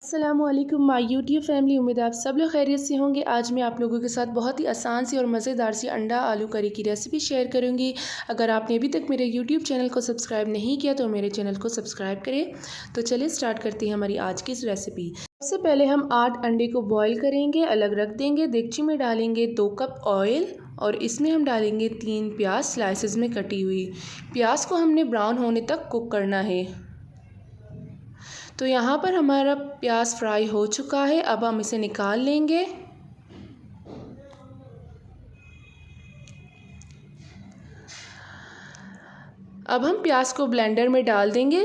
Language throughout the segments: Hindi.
अस्सलामुअलैकुम माय यूट्यूब फैमिली। उम्मीद है आप सब लोग खैरियत से होंगे। आज मैं आप लोगों के साथ बहुत ही आसान सी और मज़ेदार सी अंडा आलू करी की रेसिपी शेयर करूंगी। अगर आपने अभी तक मेरे यूट्यूब चैनल को सब्सक्राइब नहीं किया तो मेरे चैनल को सब्सक्राइब करें। तो चलिए स्टार्ट करते हैं हमारी आज की इस रेसिपी। सबसे पहले हम 8 अंडे को बॉयल करेंगे, अलग रख देंगे। देगची में डालेंगे 2 कप ऑयल और इसमें हम डालेंगे 3 प्याज स्लाइसेस में कटी हुई। प्याज को हमने ब्राउन होने तक कुक करना है। तो यहाँ पर हमारा प्याज फ्राई हो चुका है। अब हम इसे निकाल लेंगे। अब हम प्याज को ब्लेंडर में डाल देंगे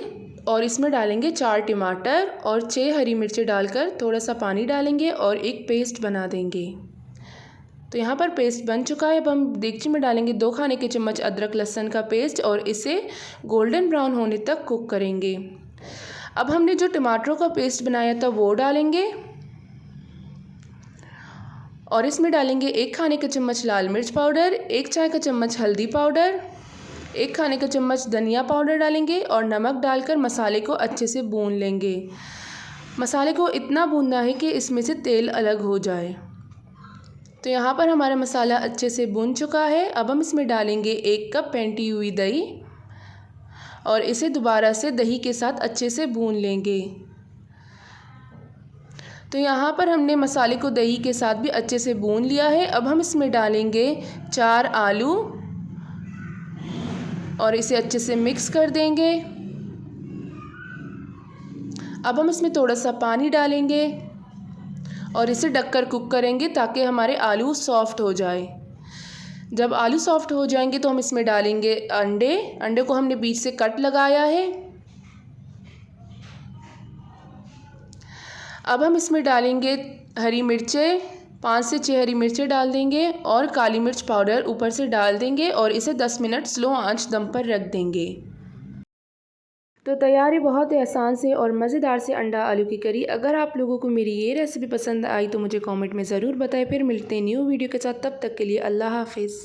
और इसमें डालेंगे 4 टमाटर और 6 हरी मिर्ची डालकर थोड़ा सा पानी डालेंगे और एक पेस्ट बना देंगे। तो यहाँ पर पेस्ट बन चुका है। अब हम देगची में डालेंगे 2 खाने के चम्मच अदरक लहसुन का पेस्ट और इसे गोल्डन ब्राउन होने तक कुक करेंगे। अब हमने जो टमाटरों का पेस्ट बनाया था वो डालेंगे और इसमें डालेंगे 1 खाने का चम्मच लाल मिर्च पाउडर, 1 चाय का चम्मच हल्दी पाउडर, 1 खाने का चम्मच धनिया पाउडर डालेंगे और नमक डालकर मसाले को अच्छे से भून लेंगे। मसाले को इतना भूनना है कि इसमें से तेल अलग हो जाए। तो यहाँ पर हमारा मसाला अच्छे से भून चुका है। अब हम इसमें डालेंगे 1 कप फेंटी हुई दही और इसे दोबारा से दही के साथ अच्छे से भून लेंगे। तो यहाँ पर हमने मसाले को दही के साथ भी अच्छे से भून लिया है। अब हम इसमें डालेंगे 4 आलू और इसे अच्छे से मिक्स कर देंगे। अब हम इसमें थोड़ा सा पानी डालेंगे और इसे ढककर कुक करेंगे ताकि हमारे आलू सॉफ्ट हो जाए। जब आलू सॉफ्ट हो जाएंगे तो हम इसमें डालेंगे अंडे को हमने बीच से कट लगाया है। अब हम इसमें डालेंगे हरी मिर्चें, 5 से 6 हरी मिर्चें डाल देंगे और काली मिर्च पाउडर ऊपर से डाल देंगे और इसे 10 मिनट स्लो आंच दम पर रख देंगे। तो तैयार है बहुत ही आसान से और मज़ेदार से अंडा आलू की करी। अगर आप लोगों को मेरी ये रेसिपी पसंद आई तो मुझे कमेंट में ज़रूर बताएं। फिर मिलते हैं न्यू वीडियो के साथ। तब तक के लिए अल्लाह हाफिज़।